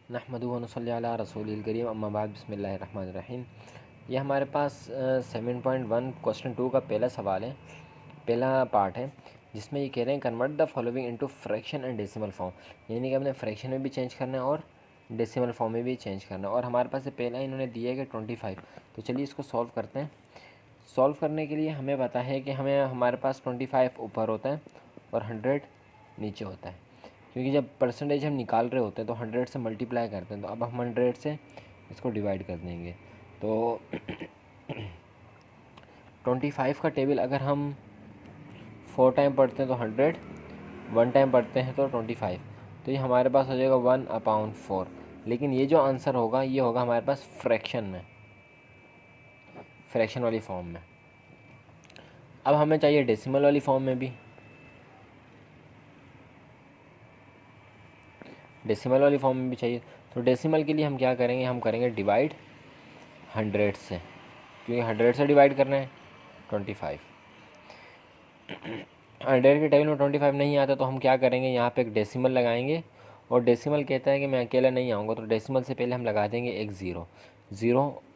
नहमदुहु व नसल्ली अला रसूलिल करीम अम्मा बाद बिस्मिल्लाहिर रहमानिर रहीम। ये हमारे पास 7.1 क्वेश्चन 2 का पहला सवाल है, पहला पार्ट है, जिसमें ये कह रहे हैं convert the following into fraction and decimal form. यानी कि हमने फ्रैक्शन में भी चेंज करना है और डेसिमल फॉर्म में भी चेंज करना है। और हमारे पास पहला इन्होंने दिया है कि 25। तो चलिए इसको सॉल्व करते हैं। सॉल्व करने के लिए हमें पता है कि हमें हमारे पास 25 ऊपर होता है और 100 नीचे होता है, क्योंकि जब परसेंटेज हम निकाल रहे होते हैं तो 100 से मल्टीप्लाई करते हैं। तो अब हम 100 से इसको डिवाइड कर देंगे। तो 25 का टेबल अगर हम 4 टाइम पढ़ते हैं तो 100, 1 टाइम पढ़ते हैं तो 25। तो ये हमारे पास हो जाएगा 1/4। लेकिन ये जो आंसर होगा ये होगा हमारे पास फ्रैक्शन में, फ्रैक्शन वाली फॉर्म में। अब हमें चाहिए डेसिमल वाली फॉर्म में भी। डेसिमल वाली फॉर्म में भी चाहिए। तो डेसिमल के लिए हम क्या करेंगे, हम करेंगे डिवाइड 100 से, क्योंकि 100 से डिवाइड करना है 25। 100 के टेबल में 25 नहीं आता तो हम क्या करेंगे, यहाँ पे एक डेसिमल लगाएंगे। और डेसिमल कहता है कि मैं अकेला नहीं आऊँगा, तो डेसिमल से पहले हम लगा देंगे एक ज़ीरो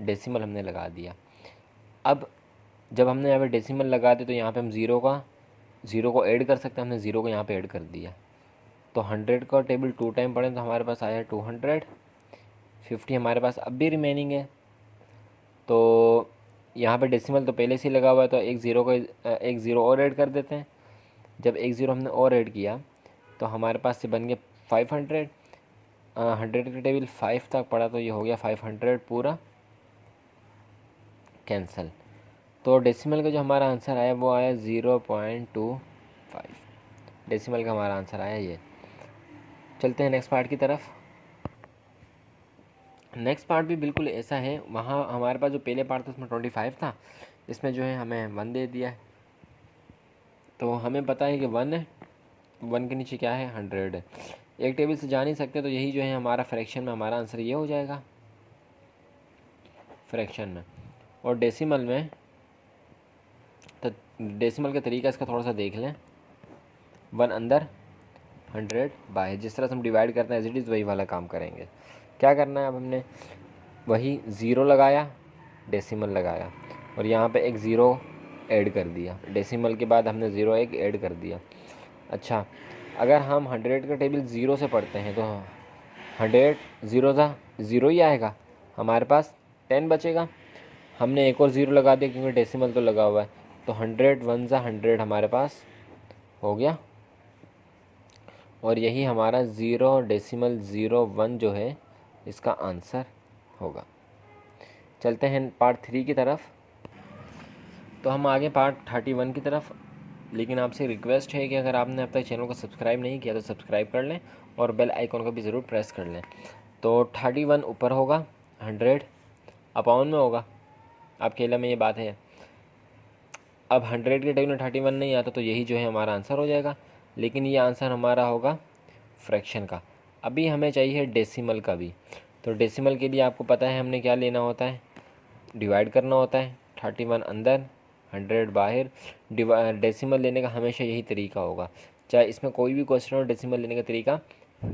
डेसिमल हमने लगा दिया। अब जब हमने यहाँ पे डेसिमल लगा दिया तो यहाँ पे हम ज़ीरो को ऐड कर सकते हैं। हमने ज़ीरो को यहाँ पे ऐड कर दिया। तो 100 का टेबल 2 टाइम पढ़ें तो हमारे पास आया 200। 50 हमारे पास अब भी रिमेनिंग है। तो यहाँ पे डेसिमल तो पहले से ही लगा हुआ है, तो एक ज़ीरो और ऐड कर देते हैं। जब एक ज़ीरो हमने और ऐड किया तो हमारे पास से बन गया 500। 100 का टेबल 5 तक पड़ा तो ये हो गया 500 पूरा कैंसिल। तो डेसिमल का जो हमारा आंसर आया वो आया 0.25। डेसिमल का हमारा आंसर आया ये। चलते हैं नेक्स्ट पार्ट की तरफ। नेक्स्ट पार्ट भी बिल्कुल ऐसा है। वहाँ हमारे पास जो पहले पार्ट था उसमें 25 था, इसमें जो है हमें 1 दे दिया है। तो हमें पता है कि 1 है, 1 के नीचे क्या है, 100 है। एक टेबल से जा नहीं सकते, तो यही जो है हमारा फ्रैक्शन में हमारा आंसर ये हो जाएगा फ्रैक्शन में। और डेसिमल में तो डेसिमल का तरीका इसका थोड़ा सा देख लें। 1 अंदर 100 बाहर, जिस तरह से हम डिवाइड करते हैं एज इट इज़ वही वाला काम करेंगे। क्या करना है, अब हमने वही ज़ीरो लगाया, डेसिमल लगाया और यहाँ पे एक ज़ीरो ऐड कर दिया। डेसिमल के बाद हमने ज़ीरो एक ऐड कर दिया। अच्छा, अगर हम 100 का टेबल ज़ीरो से पढ़ते हैं तो 100 ज़ीरो था, ज़ीरो ही आएगा, हमारे पास 10 बचेगा। हमने एक और ज़ीरो लगा दिया क्योंकि डेसिमल तो लगा हुआ है, तो 100 1 ज़ा 100 हमारे पास हो गया। और यही हमारा 0.01 जो है इसका आंसर होगा। चलते हैं पार्ट 3 की तरफ। तो हम आगे पार्ट 31 की तरफ। लेकिन आपसे रिक्वेस्ट है कि अगर आपने अब तक चैनल को सब्सक्राइब नहीं किया तो सब्सक्राइब कर लें और बेल आइकॉन को भी ज़रूर प्रेस कर लें। तो 31 ऊपर होगा, 100 अपाउन में होगा, आपके इल्म में ये बात है। अब 100 के टेबल में 31 नहीं आता तो यही जो है हमारा आंसर हो जाएगा। लेकिन ये आंसर हमारा होगा फ्रैक्शन का। अभी हमें चाहिए डेसिमल का भी। तो डेसिमल के लिए आपको पता है हमने क्या लेना होता है, डिवाइड करना होता है। 31 अंदर 100 बाहर। डेसिमल लेने का हमेशा यही तरीका होगा, चाहे इसमें कोई भी क्वेश्चन हो, डेसिमल लेने का तरीका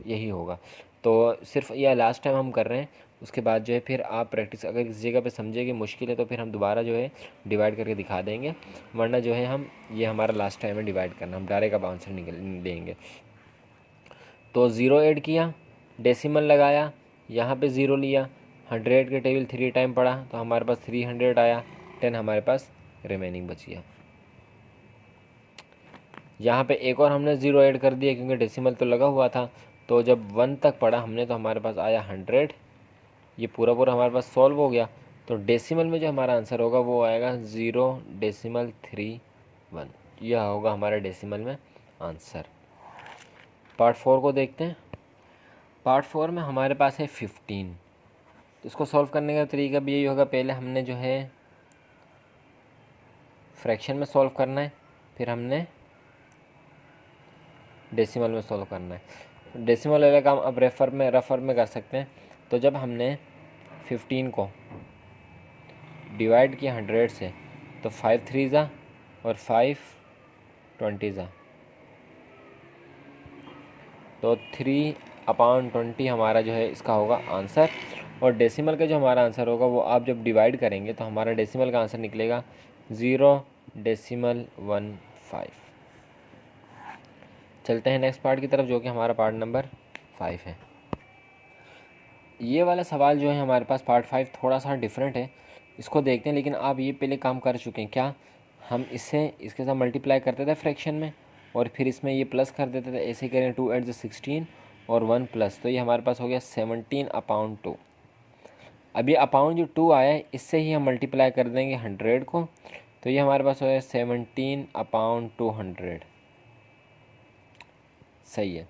यही होगा। तो सिर्फ यह लास्ट टाइम हम कर रहे हैं, उसके बाद जो है फिर आप प्रैक्टिस, अगर किसी जगह पे समझे कि मुश्किल है तो फिर हम दोबारा जो है डिवाइड करके दिखा देंगे। वरना जो है हम, ये हमारा लास्ट टाइम है डिवाइड करना, हम डायरेक्ट अब आंसर निकल देंगे। तो ज़ीरो ऐड किया, डेसिमल लगाया, यहाँ पे ज़ीरो लिया, 100 के टेबल 3 टाइम पढ़ा तो हमारे पास 300 आया, 10 हमारे पास रिमेनिंग बच गया। यहाँ पे एक और हमने ज़ीरो ऐड कर दिया क्योंकि डेसिमल तो लगा हुआ था। तो जब 1 तक पढ़ा हमने तो हमारे पास आया 100। ये पूरा पूरा हमारे पास सॉल्व हो गया। तो डेसिमल में जो हमारा आंसर होगा वो आएगा 0.31। यह होगा हमारा डेसिमल में आंसर। पार्ट 4 को देखते हैं। पार्ट 4 में हमारे पास है 15। तो इसको सॉल्व करने का तरीका भी यही होगा, पहले हमने जो है फ्रैक्शन में सॉल्व करना है, फिर हमने डेसिमल में सॉल्व करना है। डेसिमल वाला काम अब रफर में कर सकते हैं। तो जब हमने 15 को डिवाइड किया 100 से तो 5 3 ज़ा और 5 20 ज़ा, तो 3 अपॉन 20 हमारा जो है इसका होगा आंसर। और डेसिमल का जो हमारा आंसर होगा वो आप जब डिवाइड करेंगे तो हमारा डेसिमल का आंसर निकलेगा 0.15। चलते हैं नेक्स्ट पार्ट की तरफ, जो कि हमारा पार्ट नंबर 5 है। ये वाला सवाल जो है हमारे पास पार्ट 5 थोड़ा सा डिफरेंट है, इसको देखते हैं। लेकिन आप ये पहले काम कर चुके हैं क्या? हम इसके साथ मल्टीप्लाई करते थे फ्रैक्शन में, और फिर इसमें ये प्लस कर देते थे। ऐसे करें 2 8 16 और 1 प्लस, तो ये हमारे पास हो गया 17/2। अब ये अपाउंड जो 2 आया है इससे ही हम मल्टीप्लाई कर देंगे 100 को, तो ये हमारे पास हो गया 17/200। सही है,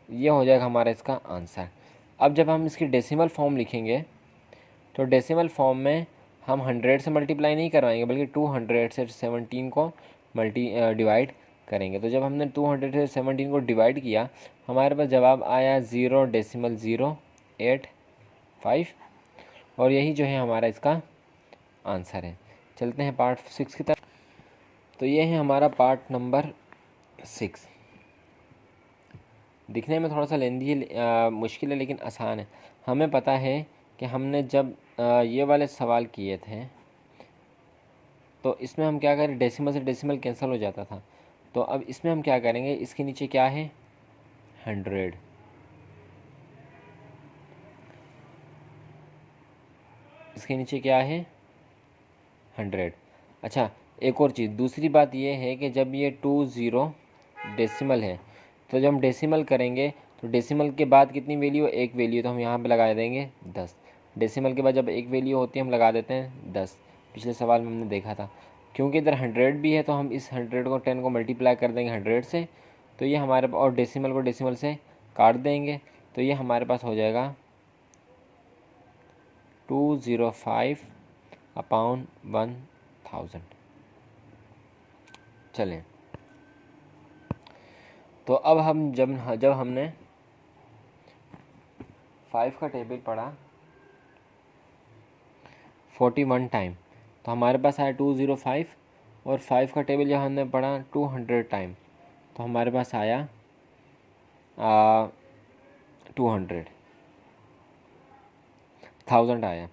ये हो जाएगा हमारा इसका आंसर। अब जब हम इसकी डेसिमल फॉर्म लिखेंगे तो डेसिमल फॉर्म में हम 100 से मल्टीप्लाई नहीं करवाएंगे, बल्कि 200 से 17 को डिवाइड करेंगे। तो जब हमने 200 से 17 को डिवाइड किया, हमारे पास जवाब आया 0.085, और यही जो है हमारा इसका आंसर है। चलते हैं पार्ट 6 की तरफ। तो ये है हमारा पार्ट नंबर 6। दिखने में थोड़ा सा लेंदी है, मुश्किल है, लेकिन आसान है। हमें पता है कि हमने जब ये वाले सवाल किए थे तो इसमें हम क्या करें, डेसिमल से डेसिमल कैंसिल हो जाता था। तो अब इसमें हम क्या करेंगे, इसके नीचे क्या है 100, इसके नीचे क्या है 100। अच्छा, एक और चीज़, दूसरी बात ये है कि जब ये 20 डेसिमल है, तो जब हम डेसिमल करेंगे तो डेसिमल के बाद कितनी वैल्यू, एक वैल्यू, तो हम यहाँ पे लगा देंगे 10। डेसिमल के बाद जब एक वैल्यू होती है हम लगा देते हैं 10। पिछले सवाल में हमने देखा था। क्योंकि इधर 100 भी है तो हम इस 100 को 10 को मल्टीप्लाई कर देंगे 100 से, तो ये हमारे पास, और डेसिमल को डेसिमल से काट देंगे, तो ये हमारे पास हो जाएगा 205/1000। चलें, तो अब हम जब हमने 5 का टेबल पढ़ा 41 टाइम, तो हमारे पास आया 205, और 5 का टेबल जब हमने पढ़ा 200 टाइम, तो हमारे पास आया 200,000 आया।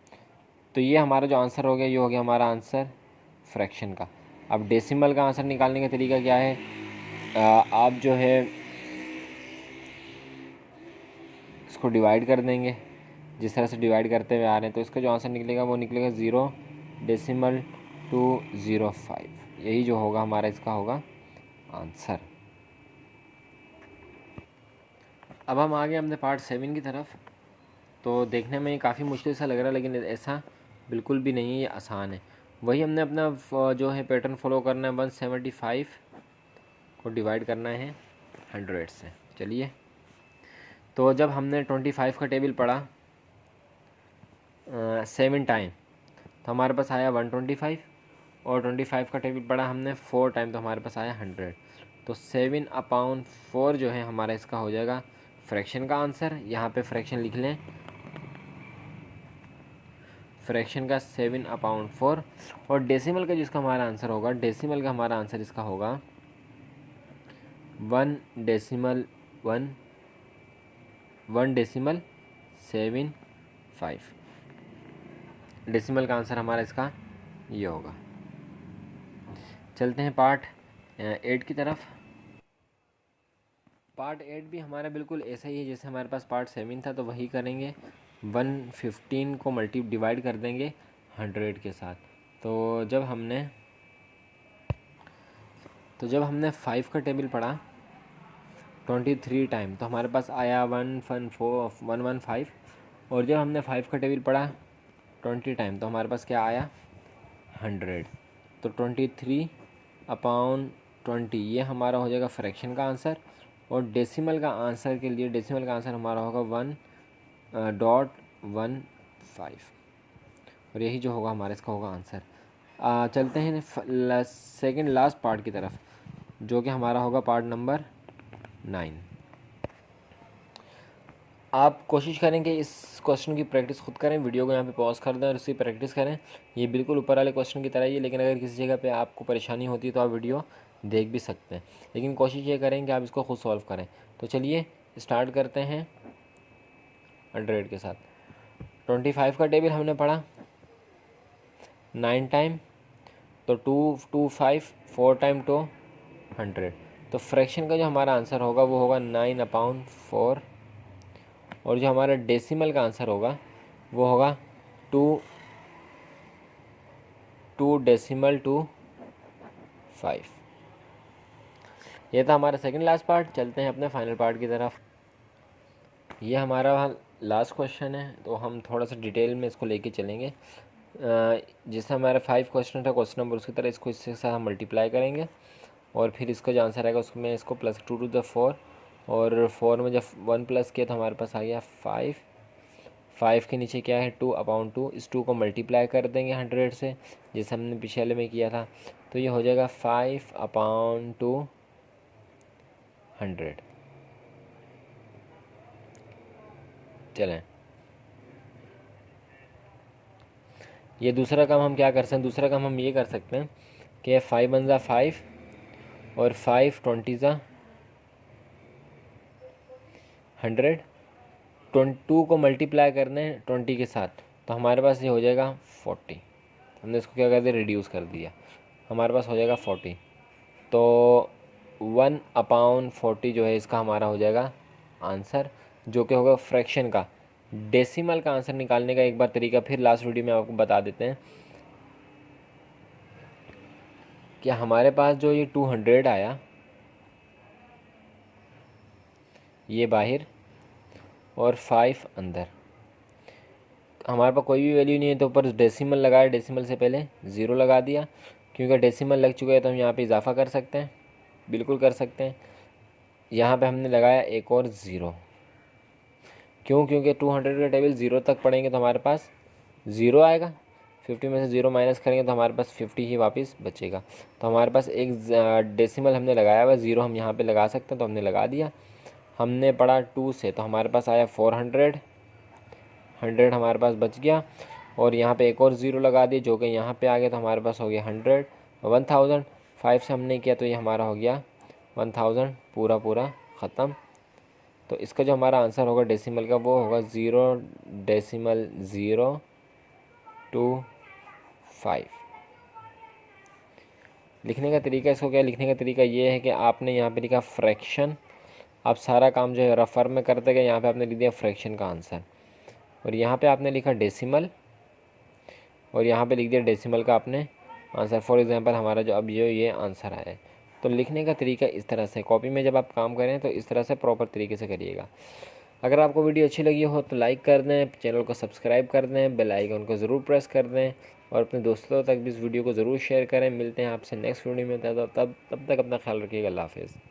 तो ये हमारा जो आंसर हो गया, ये हो गया हमारा आंसर फ्रैक्शन का। अब डेसिमल का आंसर निकालने का तरीका क्या है, आप जो है इसको डिवाइड कर देंगे जिस तरह से डिवाइड करते हुए आ रहे हैं, तो इसका जो आंसर निकलेगा वो निकलेगा 0.205। यही जो होगा हमारा इसका होगा आंसर। अब हम आ गए अपने पार्ट 7 की तरफ। तो देखने में ये काफ़ी मुश्किल सा लग रहा है, लेकिन ऐसा बिल्कुल भी नहीं है, ये आसान है। वही हमने अपना जो है पैटर्न फॉलो करना है, 175 को डिवाइड करना है 100 से। चलिए, तो जब हमने 25 का टेबल पढ़ा 7 टाइम, तो हमारे पास आया 125, और 25 का टेबल पढ़ा हमने 4 टाइम, तो हमारे पास आया 100। तो 7/4 जो है हमारा इसका हो जाएगा फ्रैक्शन का आंसर। यहाँ पे फ्रैक्शन लिख लें, फ्रैक्शन का 7/4। और डेसिमल का जिसका हमारा आंसर होगा, डेसिमल का हमारा आंसर इसका होगा 1.1.75। डेसिमल का आंसर हमारा इसका ये होगा। चलते हैं पार्ट 8 की तरफ। पार्ट 8 भी हमारा बिल्कुल ऐसा ही है जैसे हमारे पास पार्ट 7 था, तो वही करेंगे। 115 को डिवाइड कर देंगे 100 के साथ। तो जब हमने 5 का टेबल पढ़ा 23 टाइम, तो हमारे पास आया 115। और जब हमने 5 का टेबल पढ़ा 20 टाइम, तो हमारे पास क्या आया 100। तो 23/20 ये हमारा हो जाएगा फ्रैक्शन का आंसर। और डेसिमल का आंसर के लिए, डेसिमल का आंसर हमारा होगा 1.15, और यही जो होगा हमारा इसका होगा आंसर। चलते हैं सेकंड लास्ट पार्ट की तरफ, जो कि हमारा होगा पार्ट नंबर 9। आप कोशिश करें कि इस क्वेश्चन की प्रैक्टिस खुद करें, वीडियो को यहाँ पे पॉज कर दें और इसकी प्रैक्टिस करें। ये बिल्कुल ऊपर वाले क्वेश्चन की तरह ही है, लेकिन अगर किसी जगह पे आपको परेशानी होती है तो आप वीडियो देख भी सकते हैं, लेकिन कोशिश ये करें कि आप इसको खुद सॉल्व करें। तो चलिए स्टार्ट करते हैं 100 के साथ। 25 का टेबल हमने पढ़ा 9 टाइम, तो 2 2 5 4 टाइम 2 100। तो फ्रैक्शन का जो हमारा आंसर होगा वो होगा 9/4, और जो हमारा डेसिमल का आंसर होगा वो होगा 2 डेसिमल 5। ये था हमारा सेकंड लास्ट पार्ट। चलते हैं अपने फाइनल पार्ट की तरफ। ये हमारा लास्ट क्वेश्चन है, तो हम थोड़ा सा डिटेल में इसको लेके चलेंगे। जैसे हमारे 5 क्वेश्चन था क्वेश्चन नंबर, उसकी तरह इसको इसके साथ हम मल्टीप्लाई करेंगे, और फिर इसका जो आंसर आएगा उसमें इसको +2 और 4 में जब 1 प्लस किया तो हमारे पास आ गया 5। 5 के नीचे क्या है 2/2, इस 2 को मल्टीप्लाई कर देंगे 100 से, जैसे हमने पिछले में किया था। तो ये हो जाएगा 5/2 100। चलें, ये दूसरा काम हम क्या कर सकते हैं, दूसरा काम हम ये कर सकते हैं कि 5 1 ज़ा 5 और 5 20 ज़ा 100, 22 को मल्टीप्लाई करने 20 के साथ, तो हमारे पास ये हो जाएगा 40। हमने इसको क्या कर दिया, रिड्यूस कर दिया, हमारे पास हो जाएगा 40। तो 1/40 जो है इसका हमारा हो जाएगा आंसर, जो कि होगा फ्रैक्शन का। डेसिमल का आंसर निकालने का एक बार तरीका फिर लास्ट वीडियो में आपको बता देते हैं कि हमारे पास जो ये 200 आया, ये बाहर और 5 अंदर, हमारे पास कोई भी वैल्यू नहीं है तो ऊपर डेसिमल लगाया, डेसिमल से पहले 0 लगा दिया, क्योंकि डेसिमल लग चुका है तो हम यहाँ पे इजाफा कर सकते हैं, बिल्कुल कर सकते हैं। यहाँ पे हमने लगाया एक और 0, क्यों, क्योंकि 200 का टेबल 0 तक पढ़ेंगे तो हमारे पास 0 आएगा, 50 में से 0 माइनस करेंगे तो हमारे पास 50 ही वापस बचेगा। तो हमारे पास एक डेसिमल हमने लगाया हुआ, 0 हम यहाँ पे लगा सकते हैं, तो हमने लगा दिया। हमने पढ़ा 2 से, तो हमारे पास आया 400, 100 हमारे पास बच गया, और यहाँ पे एक और 0 लगा दिए जो कि यहाँ पे आ गया, तो हमारे पास हो गया 100 1000। 5 से हमने किया तो ये हमारा हो गया 1000 पूरा ख़त्म। तो इसका जो हमारा आंसर होगा डेसिमल का वो होगा 0.025। लिखने का तरीका, इसको क्या लिखने का तरीका ये है कि आपने यहाँ पे लिखा फ्रैक्शन, आप सारा काम जो है रफर में करते गए, यहाँ पे आपने लिख दिया फ्रैक्शन का आंसर, और यहाँ पे आपने लिखा डेसिमल, और यहाँ पे लिख दिया डेसिमल का आपने आंसर। फॉर एग्जांपल हमारा जो अब ये आंसर आया है। तो लिखने का तरीका इस तरह से, कॉपी में जब आप काम करें तो इस तरह से प्रॉपर तरीके से करिएगा। अगर आपको वीडियो अच्छी लगी हो तो लाइक कर दें, चैनल को सब्सक्राइब कर दें, बेल आइकन को ज़रूर प्रेस कर दें, और अपने दोस्तों तक भी इस वीडियो को ज़रूर शेयर करें। मिलते हैं आपसे नेक्स्ट वीडियो में, तब तक अपना ख्याल रखिएगा। अल्लाह हाफ़िज़।